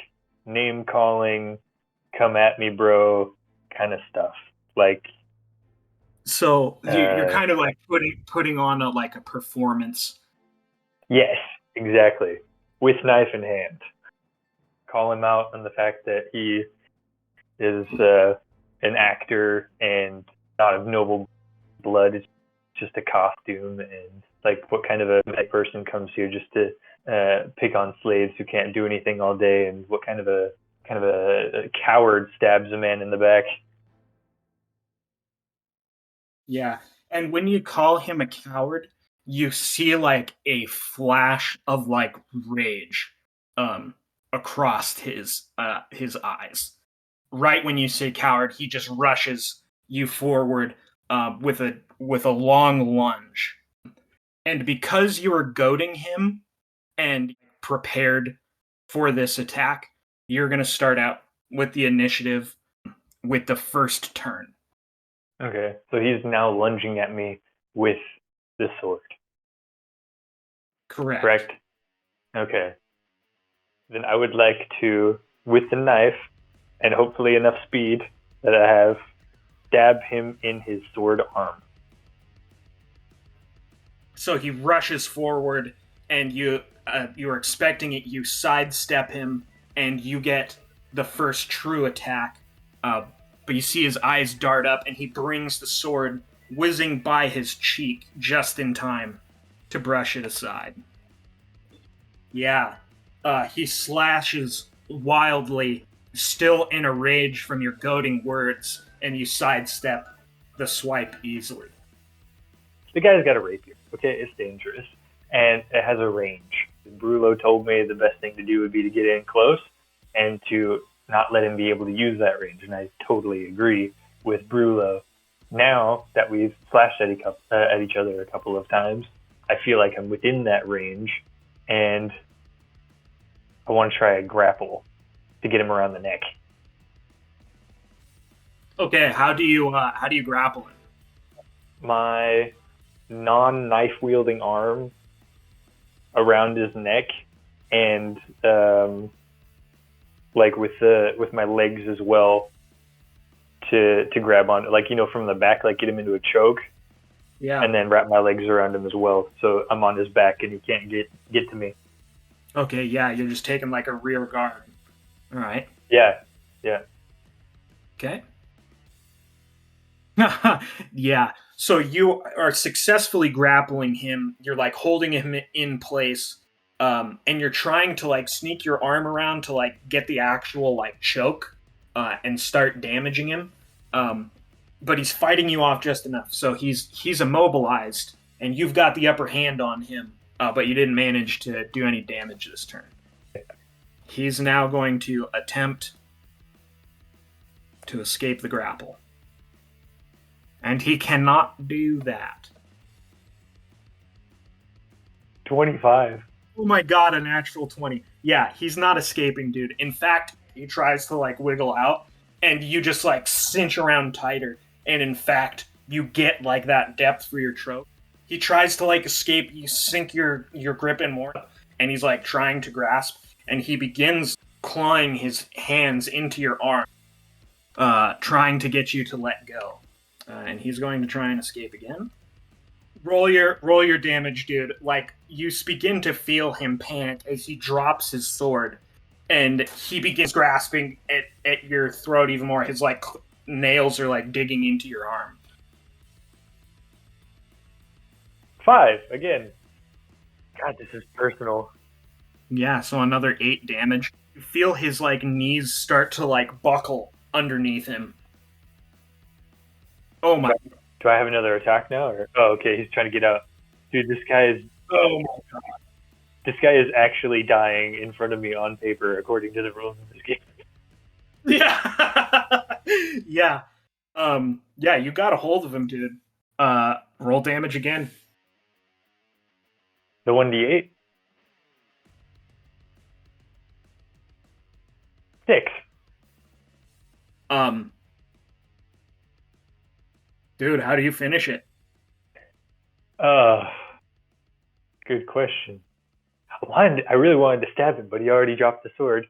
Speaker 3: name calling, come at me, bro, kind of stuff. Like
Speaker 2: So you're kind of like putting on a performance.
Speaker 3: Yes, exactly. With knife in hand. Call him out on the fact that he is an actor and not of noble blood. It's just a costume, and like, what kind of a person comes here just to pick on slaves who can't do anything all day, and what kind of a coward stabs a man in the back?
Speaker 2: Yeah. And when you call him a coward, you see like a flash of like rage across his eyes. Right when you say coward, he just rushes you forward with a long lunge. And because you are goading him and prepared for this attack, you're going to start out with the initiative with the first turn.
Speaker 3: Okay, so he's now lunging at me with the sword.
Speaker 2: Correct.
Speaker 3: Okay. Then I would like to, with the knife, and hopefully enough speed that I have, stab him in his sword arm.
Speaker 2: So he rushes forward, and you're expecting it. You sidestep him, and you get the first true attack. But you see his eyes dart up, and he brings the sword whizzing by his cheek just in time to brush it aside. Yeah. He slashes wildly, still in a rage from your goading words, and you sidestep the swipe easily.
Speaker 3: The guy's got a rapier, okay? It's dangerous, and it has a range. Brulo told me the best thing to do would be to get in close and to not let him be able to use that range, and I totally agree with Brulo. Now that we've slashed at each other a couple of times, I feel like I'm within that range, and I want to try a grapple to get him around the neck.
Speaker 2: Okay, how do you grapple him?
Speaker 3: My non-knife wielding arm around his neck, and like with my legs as well, to grab on, like, from the back, like get him into a choke.
Speaker 2: Yeah.
Speaker 3: And then wrap my legs around him as well, so I'm on his back and he can't get to me.
Speaker 2: Okay, yeah, you're just taking like a rear guard. All right.
Speaker 3: Yeah.
Speaker 2: Okay. Yeah. So you are successfully grappling him. You're like holding him in place, and you're trying to like sneak your arm around to like get the actual like choke, and start damaging him. But he's fighting you off just enough, so he's immobilized, and you've got the upper hand on him. But you didn't manage to do any damage this turn. He's now going to attempt to escape the grapple. And he cannot do that.
Speaker 3: 25.
Speaker 2: Oh my god, a natural 20. Yeah, he's not escaping, dude. In fact, he tries to like wiggle out, and you just like cinch around tighter. And in fact, you get like that depth for your choke. He tries to like escape, you sink your grip in more, and he's like trying to grasp, and he begins clawing his hands into your arm, trying to get you to let go. And he's going to try and escape again. Roll your damage, dude. Like, you begin to feel him panic as he drops his sword, and he begins grasping at your throat even more. His like nails are like digging into your arm.
Speaker 3: 5 again. God, this is personal.
Speaker 2: Yeah, so another 8 damage. You feel his like knees start to like buckle underneath him. Oh my!
Speaker 3: Do I have another attack now? Or okay, he's trying to get out. Dude, this guy is.
Speaker 2: Oh my god!
Speaker 3: This guy is actually dying in front of me on paper, according to the rules of this game.
Speaker 2: Yeah, yeah, yeah. You got a hold of him, dude. Roll damage again.
Speaker 3: The 1d8. 6.
Speaker 2: Dude, how do you finish it?
Speaker 3: Good question. I really wanted to stab him, but he already dropped the sword.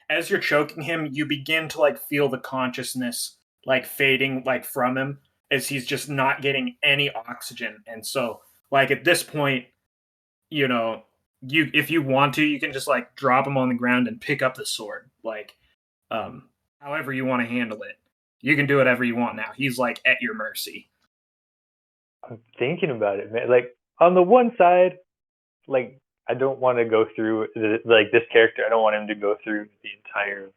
Speaker 2: As you're choking him, you begin to like feel the consciousness like fading like from him, as he's just not getting any oxygen. And so, like, at this point, you know, if you want to, you can just like drop him on the ground and pick up the sword. Like, however you want to handle it. You can do whatever you want now. He's like at your mercy.
Speaker 3: I'm thinking about it, man. Like on the one side, like I don't want to go through like this character. I don't want him to go through the entire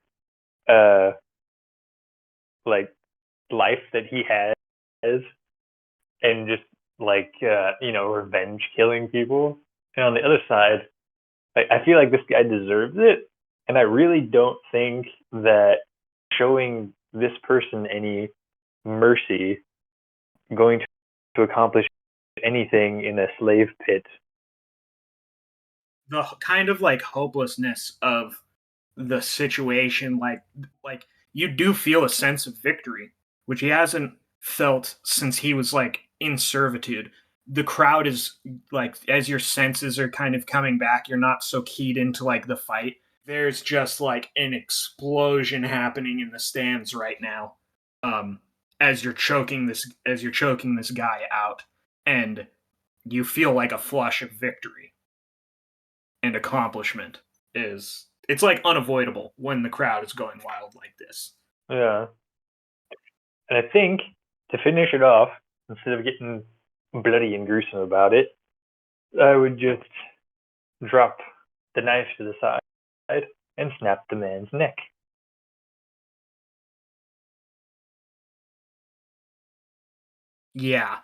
Speaker 3: like life that he has, and just like revenge killing people. And on the other side, I feel like this guy deserves it, and I really don't think that showing this person any mercy going to accomplish anything in a slave pit.
Speaker 2: The kind of like hopelessness of the situation, like you do feel a sense of victory, which he hasn't felt since he was like in servitude. The crowd is like, as your senses are kind of coming back, you're not so keyed into like the fight. There's just like an explosion happening in the stands right now. As you're choking this guy out, and you feel like a flush of victory and accomplishment. It's like unavoidable when the crowd is going wild like this.
Speaker 3: Yeah. And I think to finish it off, instead of getting bloody and gruesome about it, I would just drop the knife to the side and snap the man's neck.
Speaker 2: Yeah.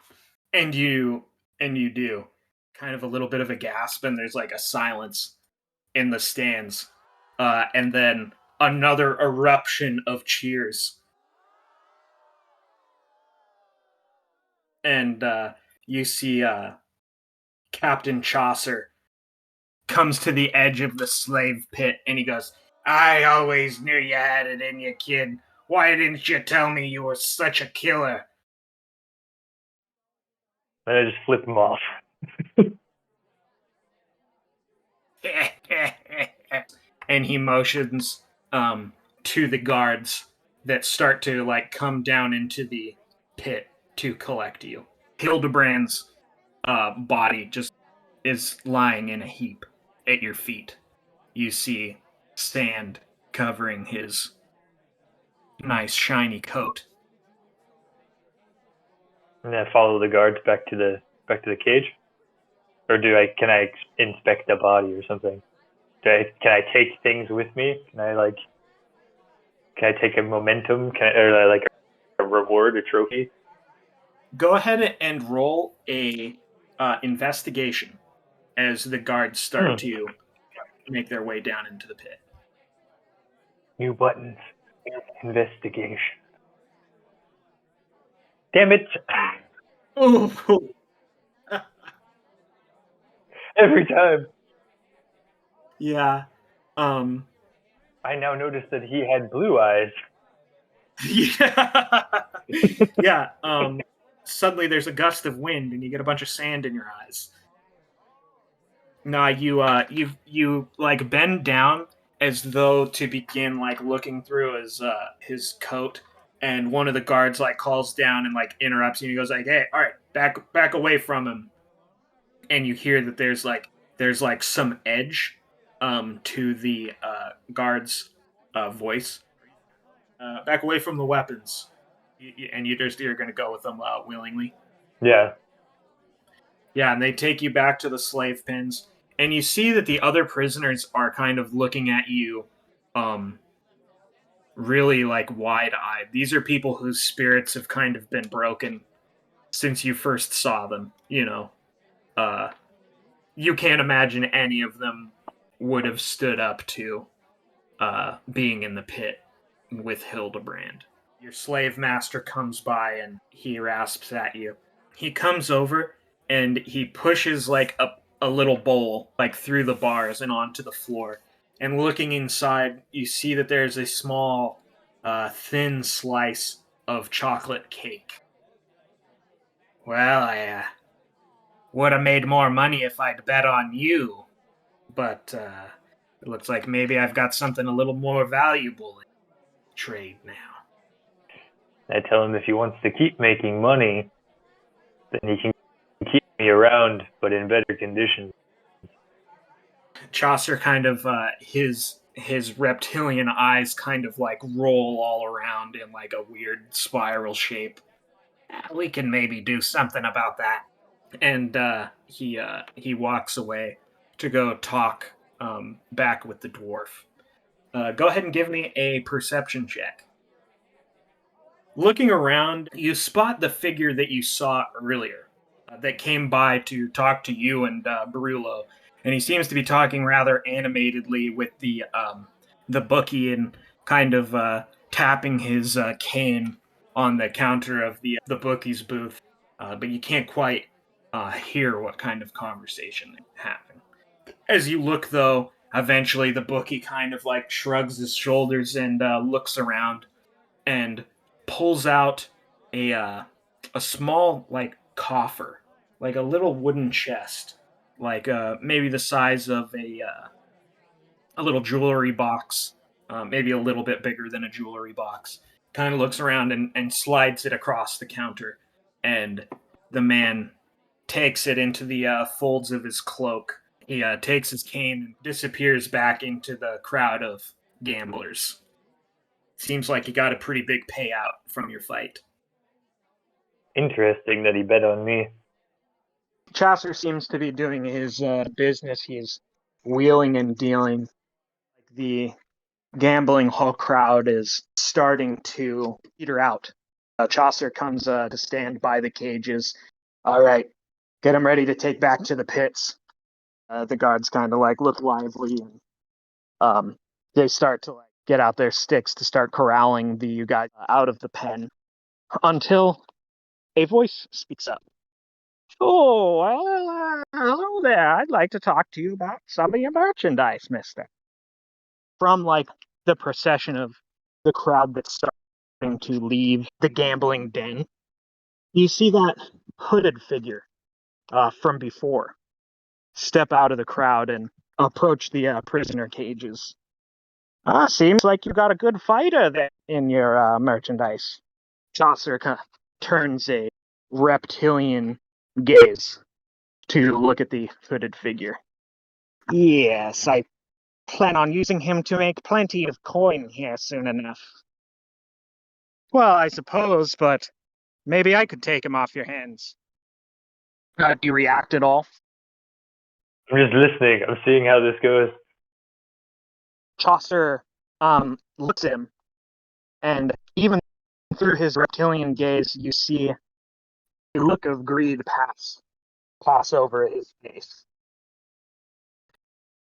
Speaker 2: And you do. Kind of a little bit of a gasp, and there's like a silence in the stands. And then another eruption of cheers. And you see Captain Chaucer comes to the edge of the slave pit, and he goes, "I always knew you had it in you, kid. Why didn't you tell me you were such a killer?"
Speaker 3: And I just flip him off.
Speaker 2: And he motions to the guards that start to like come down into the pit to collect you. Hildebrand's body just is lying in a heap at your feet. You see sand covering his nice shiny coat.
Speaker 3: And I follow the guards back to the cage, or can I inspect the body or something? Can I take things with me? Can I take a momentum? Or like a reward, a trophy?
Speaker 2: Go ahead and roll a investigation as the guards start to make their way down into the pit.
Speaker 3: New buttons. Investigation. Damn it!
Speaker 2: Oh,
Speaker 3: Every time.
Speaker 2: yeah.
Speaker 3: I now noticed that he had blue eyes.
Speaker 2: Yeah. Yeah. Suddenly there's a gust of wind and you get a bunch of sand in your eyes. Nah, you like bend down as though to begin like looking through his coat, and one of the guards like calls down and like interrupts you, and he goes like, "Hey, all right, back away from him." And you hear that there's like some edge to the guard's voice. Back away from the weapons. And you're going to go with them willingly.
Speaker 3: Yeah.
Speaker 2: Yeah, and they take you back to the slave pens, and you see that the other prisoners are kind of looking at you, really like wide-eyed. These are people whose spirits have kind of been broken since you first saw them. You can't imagine any of them would have stood up to being in the pit with Hildebrand. Your slave master comes by and he rasps at you. He comes over and he pushes like a little bowl like through the bars and onto the floor. And looking inside, you see that there's a small, thin slice of chocolate cake. Well, I would have made more money if I'd bet on you, but it looks like maybe I've got something a little more valuable in trade now.
Speaker 3: I tell him if he wants to keep making money, then he can keep me around, but in better conditions.
Speaker 2: Chaucer kind of his reptilian eyes kind of like roll all around in like a weird spiral shape. We can maybe do something about that. And he walks away to go talk back with the dwarf. Go ahead and give me a perception check. Looking around, you spot the figure that you saw earlier that came by to talk to you and Barullo, and he seems to be talking rather animatedly with the bookie and kind of tapping his cane on the counter of the bookie's booth, but you can't quite hear what kind of conversation they're having. As you look, though, eventually the bookie kind of like shrugs his shoulders and looks around and pulls out a small like coffer, like a little wooden chest, like maybe the size of a little jewelry box, maybe a little bit bigger than a jewelry box. Kind of looks around and slides it across the counter, and the man takes it into the folds of his cloak. He takes his cane and disappears back into the crowd of gamblers. Seems like you got a pretty big payout from your fight.
Speaker 3: Interesting that he bet on me.
Speaker 4: Chaucer seems to be doing his business. He's wheeling and dealing. The gambling whole crowd is starting to peter out. Chaucer comes to stand by the cages. All right, get them ready to take back to the pits. The guards kind of like look lively, and they start to like get out their sticks to start corralling the you guys out of the pen until a voice speaks up. Oh, well, hello there. I'd like to talk to you about some of your merchandise, mister. From like the procession of the crowd that's starting to leave the gambling den, you see that hooded figure from before step out of the crowd and approach the prisoner cages. Seems like you got a good fighter there in your merchandise. Chaucer turns a reptilian gaze to look at the hooded figure. Yes, I plan on using him to make plenty of coin here soon enough. Well, I suppose, but maybe I could take him off your hands. Do you react at all?
Speaker 3: I'm just listening. I'm seeing how this goes.
Speaker 4: Chaucer looks at him, and even through his reptilian gaze, you see a look of greed pass over his face.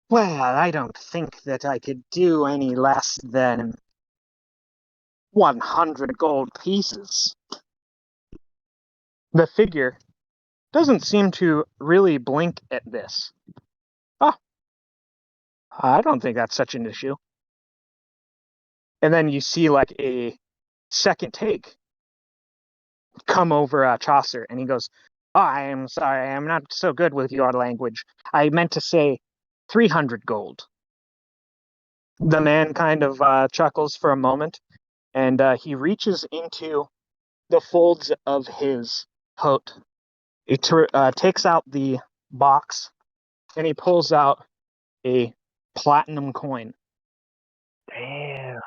Speaker 4: Well, I don't think that I could do any less than 100 gold pieces. The figure doesn't seem to really blink at this. Oh, I don't think that's such an issue. And then you see like a second take come over Chaucer, and he goes, oh, I am sorry, I'm not so good with your language. I meant to say 300 gold. The man kind of chuckles for a moment, and he reaches into the folds of his coat. He takes out the box, and he pulls out a platinum coin.
Speaker 3: Damn.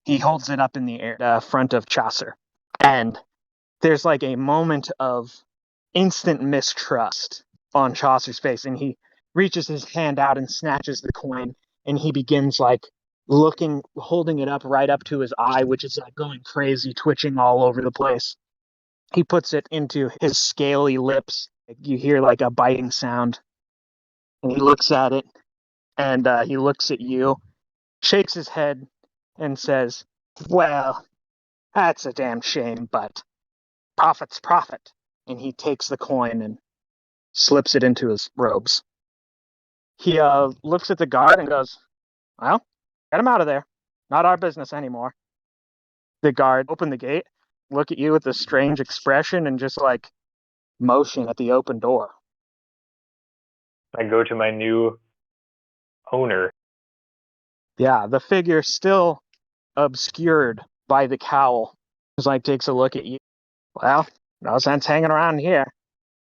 Speaker 4: He holds it up in the air, front of Chaucer, and there's like a moment of instant mistrust on Chaucer's face, and he reaches his hand out and snatches the coin, and he begins like holding it up right up to his eye, which is like going crazy, twitching all over the place. He puts it into his scaly lips. You hear like a biting sound, and he looks at it, and he looks at you, shakes his head, and says, well, that's a damn shame, but profit's profit. And he takes the coin and slips it into his robes. He looks at the guard and goes, well, get him out of there. Not our business anymore. The guard opened the gate, look at you with a strange expression, and just like motion at the open door.
Speaker 3: I go to my new owner.
Speaker 4: Yeah, the figure still obscured by the cowl like takes a look at you. Well, no sense hanging around here.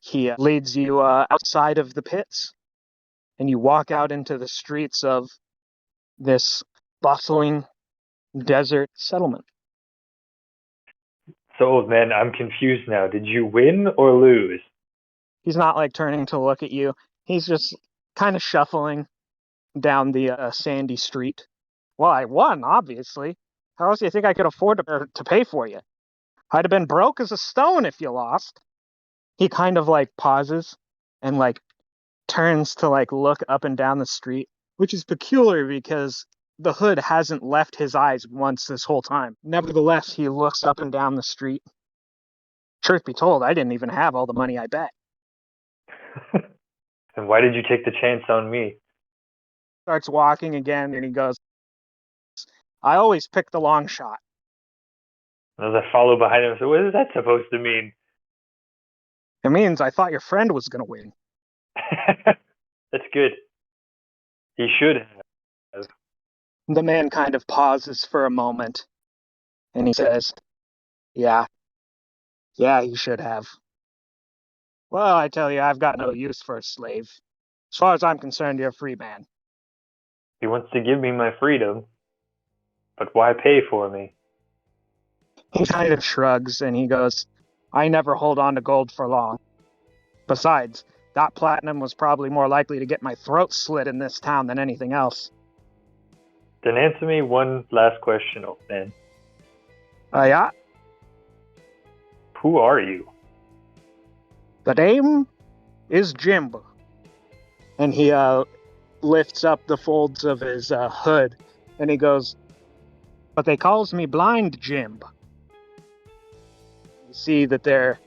Speaker 4: He leads you outside of the pits, and you walk out into the streets of this bustling desert settlement.
Speaker 3: So, old man, I'm confused now. Did you win or lose?
Speaker 4: He's not like turning to look at you. He's just kind of shuffling down the sandy street. Well, I won, obviously. How else do you think I could afford to pay for you? I'd have been broke as a stone if you lost. He kind of like pauses and like turns to like look up and down the street, which is peculiar because the hood hasn't left his eyes once this whole time. Nevertheless, he looks up and down the street. Truth be told, I didn't even have all the money I bet.
Speaker 3: And why did you take the chance on me?
Speaker 4: Starts walking again, and he goes, I always pick the long shot.
Speaker 3: As I follow behind him, so what is that supposed to mean?
Speaker 4: It means I thought your friend was going to win.
Speaker 3: That's good. He should have.
Speaker 4: The man kind of pauses for a moment, and he says, Yeah, he should have. Well, I tell you, I've got no use for a slave. As far as I'm concerned, you're a free man.
Speaker 3: He wants to give me my freedom, but why pay for me?
Speaker 4: He kind of shrugs and he goes, I never hold on to gold for long. Besides, that platinum was probably more likely to get my throat slit in this town than anything else.
Speaker 3: Then answer me one last question, old man.
Speaker 4: Yeah?
Speaker 3: Who are you?
Speaker 4: The name is Jim. And he lifts up the folds of his hood and he goes, But they calls me Blind Jim. You see that they're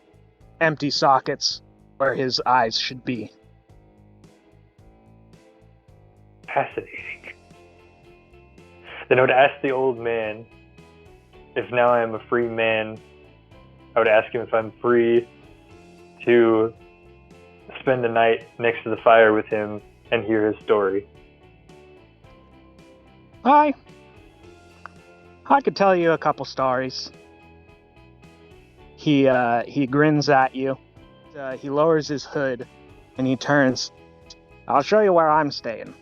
Speaker 4: empty sockets where his eyes should be.
Speaker 3: Fascinating. Then I would ask the old man if now I am a free man. I would ask him if I'm free to spend the night next to the fire with him and hear his story.
Speaker 4: I could tell you a couple stories. He grins at you. He lowers his hood and he turns. I'll show you where I'm staying.